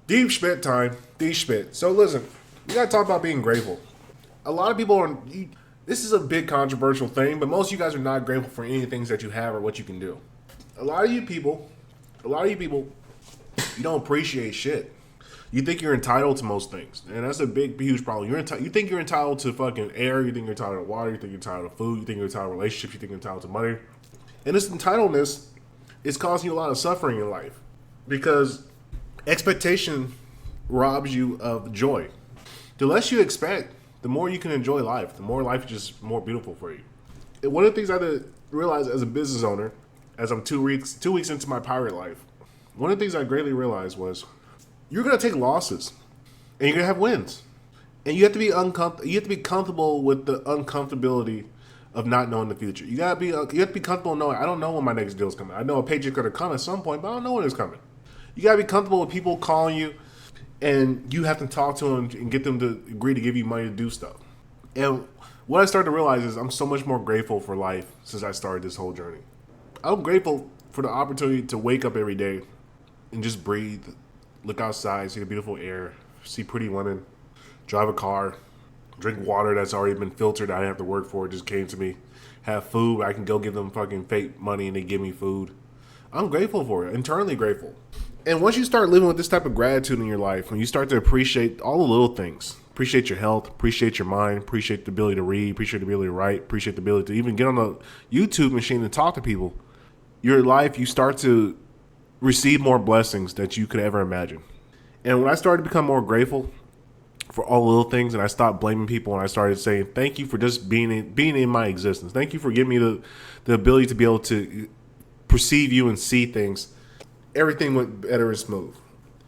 Deep Schmidt time. Deep Schmidt. So listen, we gotta talk about being grateful. A lot of people are. This is a big controversial thing, but most of you guys are not grateful for any things that you have or what you can do. A lot of you people, a lot of you people, you don't appreciate shit. You think you're entitled to most things, and that's a big, huge problem. You think you're entitled to fucking air. You think you're entitled to water. You think you're entitled to food. You think you're entitled to relationships. You think you're entitled to money. And this entitledness is causing you a lot of suffering in life because expectation robs you of joy. The less you expect, the more you can enjoy life. The more life is just more beautiful for you. And one of the things I had to realize as a business owner, as I'm 2 weeks into my pirate life, one of the things I greatly realized was you're gonna take losses and you're gonna have wins, and you have to be You have to be comfortable with the uncomfortability of not knowing the future. You have to be comfortable knowing I don't know when my next deal is coming. I know a paycheck's gonna come at some point, but I don't know when it's coming. You gotta be comfortable with people calling you, and you have to talk to them and get them to agree to give you money to do stuff. And what I started to realize is I'm so much more grateful for life since I started this whole journey. I'm grateful for the opportunity to wake up every day and just breathe, look outside, see the beautiful air, see pretty women, drive a car, drink water that's already been filtered. I didn't have to work for it; just came to me. Have food. I can go give them fucking fake money and they give me food. I'm grateful for it. Internally grateful. And once you start living with this type of gratitude in your life, when you start to appreciate all the little things, appreciate your health, appreciate your mind, appreciate the ability to read, appreciate the ability to write, appreciate the ability to even get on a YouTube machine and talk to people, your life, you start to receive more blessings that you could ever imagine. And when I started to become more grateful for all the little things, and I stopped blaming people, and I started saying, thank you for just being in my existence. Thank you for giving me the ability to be able to perceive you and see things. Everything went better and smooth.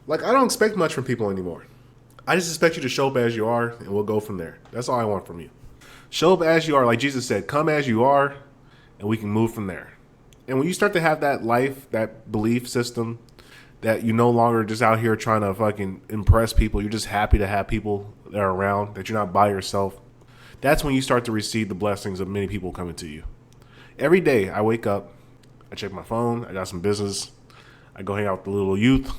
Like, I don't expect much from people anymore. I just expect you to show up as you are, and we'll go from there. That's all I want from you. Show up as you are. Like Jesus said, come as you are, and we can move from there. And when you start to have that life, that belief system, that you're no longer just out here trying to fucking impress people, you're just happy to have people that are around, that you're not by yourself, that's when you start to receive the blessings of many people coming to you. Every day I wake up, I check my phone, I got some business, I go hang out with the little youth.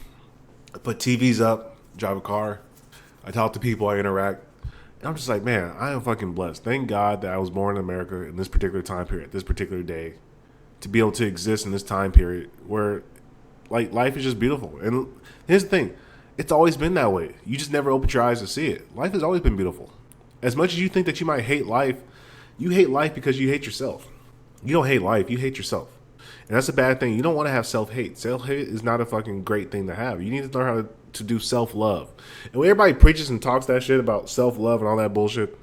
I put TVs up, drive a car. I talk to people, I interact. And I'm just like, man, I am fucking blessed. Thank God that I was born in America in this particular time period, this particular day, to be able to exist in this time period where, like, life is just beautiful. And here's the thing, it's always been that way. You just never opened your eyes to see it. Life has always been beautiful. As much as you think that you might hate life, you hate life because you hate yourself. You don't hate life, you hate yourself. And that's a bad thing. You don't want to have self-hate. Self-hate is not a fucking great thing to have. You need to learn how to do self-love. And when everybody preaches and talks that shit about self-love and all that bullshit,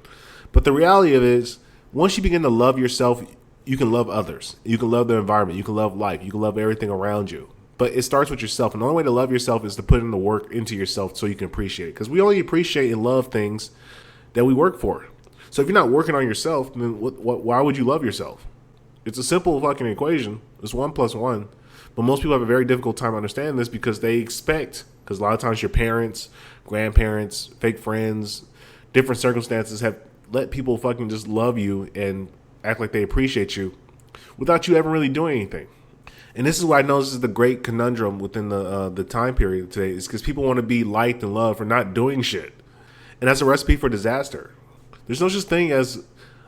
but the reality of it is, once you begin to love yourself, you can love others. You can love the environment. You can love life. You can love everything around you. But it starts with yourself. And the only way to love yourself is to put in the work into yourself so you can appreciate it. Because we only appreciate and love things that we work for. So if you're not working on yourself, then why would you love yourself? It's a simple fucking equation. It's 1 plus 1. But most people have a very difficult time understanding this because they expect, because a lot of times your parents, grandparents, fake friends, different circumstances have let people fucking just love you and act like they appreciate you without you ever really doing anything. And this is why I know this is the great conundrum within the time period today, is because people want to be liked and loved for not doing shit. And that's a recipe for disaster. There's no such thing as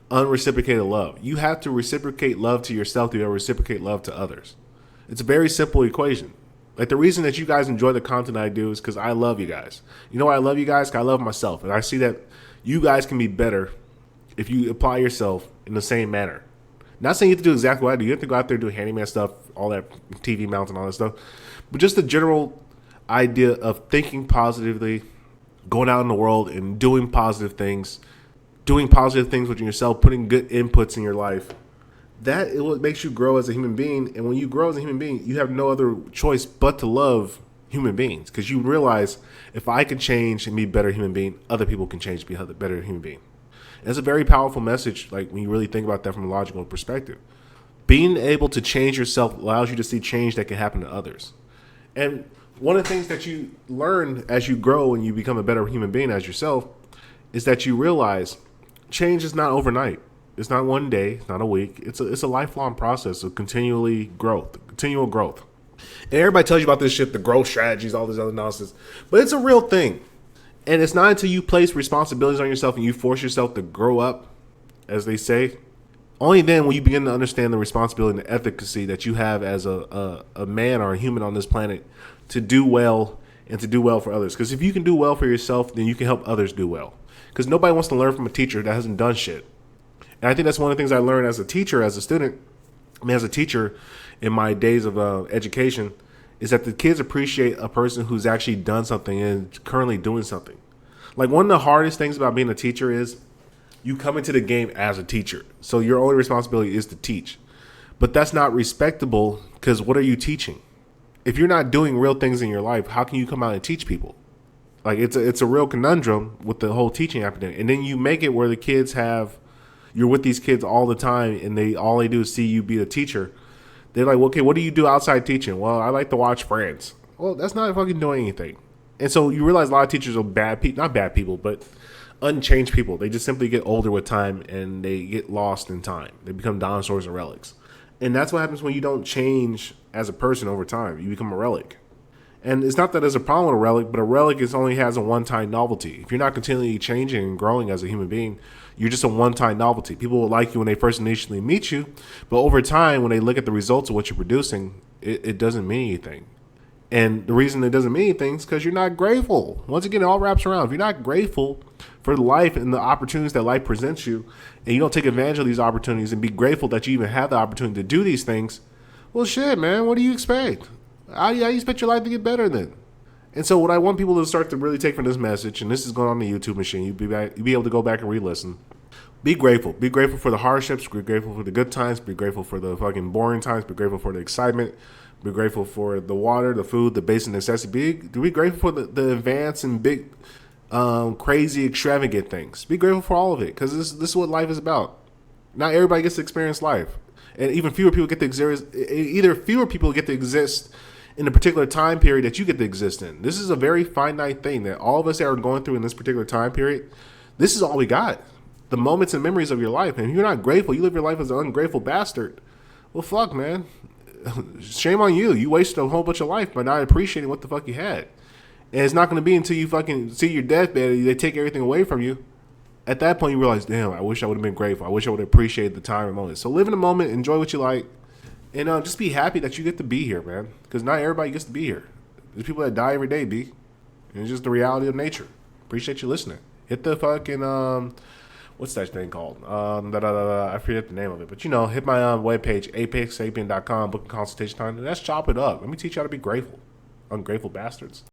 unreciprocated love. You have to reciprocate love to yourself to be able to reciprocate love to others. It's a very simple equation. Like, the reason that you guys enjoy the content I do is because I love you guys. You know why I love you guys? Because I love myself. And I see that you guys can be better if you apply yourself in the same manner. Not saying you have to do exactly what I do. You have to go out there and do handyman stuff, all that TV mounts and all that stuff. But just the general idea of thinking positively, going out in the world and doing positive things with yourself, putting good inputs in your life, that is what makes you grow as a human being. And when you grow as a human being, you have no other choice but to love human beings, because you realize, if I can change and be a better human being, other people can change and be a better human being. And it's a very powerful message, like, when you really think about that from a logical perspective. Being able to change yourself allows you to see change that can happen to others. And one of the things that you learn as you grow and you become a better human being as yourself is that you realize change is not overnight. It's not one day. It's not a week. It's a lifelong process of continual growth. And everybody tells you about this shit, the growth strategies, all this other nonsense. But it's a real thing. And it's not until you place responsibilities on yourself and you force yourself to grow up, as they say, only then will you begin to understand the responsibility and the efficacy that you have as a man or a human on this planet to do well and to do well for others. Because if you can do well for yourself, then you can help others do well. Because nobody wants to learn from a teacher that hasn't done shit. And I think that's one of the things I learned as a teacher, as a student, as a teacher in my days of education, is that the kids appreciate a person who's actually done something and currently doing something. Like, one of the hardest things about being a teacher is you come into the game as a teacher. So your only responsibility is to teach. But that's not respectable, because what are you teaching? If you're not doing real things in your life, how can you come out and teach people? Like, it's a real conundrum with the whole teaching epidemic. And then you make it where the kids you're with these kids all the time, and all they do is see you be a teacher. They're like, well, okay, what do you do outside teaching? Well, I like to watch Friends. Well, that's not fucking doing anything. And so you realize a lot of teachers are bad people, not bad people, but unchanged people. They just simply get older with time, and they get lost in time. They become dinosaurs and relics. And that's what happens when you don't change as a person over time. You become a relic. And it's not that there's a problem with a relic, but a relic only has a one-time novelty. If you're not continually changing and growing as a human being, you're just a one-time novelty. People will like you when they first initially meet you, but over time, when they look at the results of what you're producing, it doesn't mean anything. And the reason it doesn't mean anything is because you're not grateful. Once again, it all wraps around. If you're not grateful for life and the opportunities that life presents you, and you don't take advantage of these opportunities and be grateful that you even have the opportunity to do these things, well, shit, man, what do you expect? How do you expect your life to get better then? And so what I want people to start to really take from this message, and this is going on the YouTube machine, you'll be able to go back and re-listen. Be grateful. Be grateful for the hardships. Be grateful for the good times. Be grateful for the fucking boring times. Be grateful for the excitement. Be grateful for the water, the food, the basic necessity. Be grateful for the advanced and big, crazy, extravagant things. Be grateful for all of it, because this is what life is about. Not everybody gets to experience life. And even fewer people get to exist. Either fewer people get to exist in a particular time period that you get to exist in. This is a very finite thing that all of us are going through in this particular time period. This is all we got. The moments and memories of your life. And if you're not grateful, you live your life as an ungrateful bastard. Well, fuck, man. Shame on you. You wasted a whole bunch of life by not appreciating what the fuck you had. And it's not going to be until you fucking see your deathbed and they take everything away from you. At that point, you realize, damn, I wish I would have been grateful. I wish I would have appreciated the time and moment. So live in the moment, enjoy what you like, and just be happy that you get to be here, man. Because not everybody gets to be here. There's people that die every day, B. And it's just the reality of nature. Appreciate you listening. Hit the fucking, what's that thing called? I forget the name of it. But, hit my webpage, apexsapien.com, book a consultation time. And let's chop it up. Let me teach you how to be grateful. Ungrateful bastards.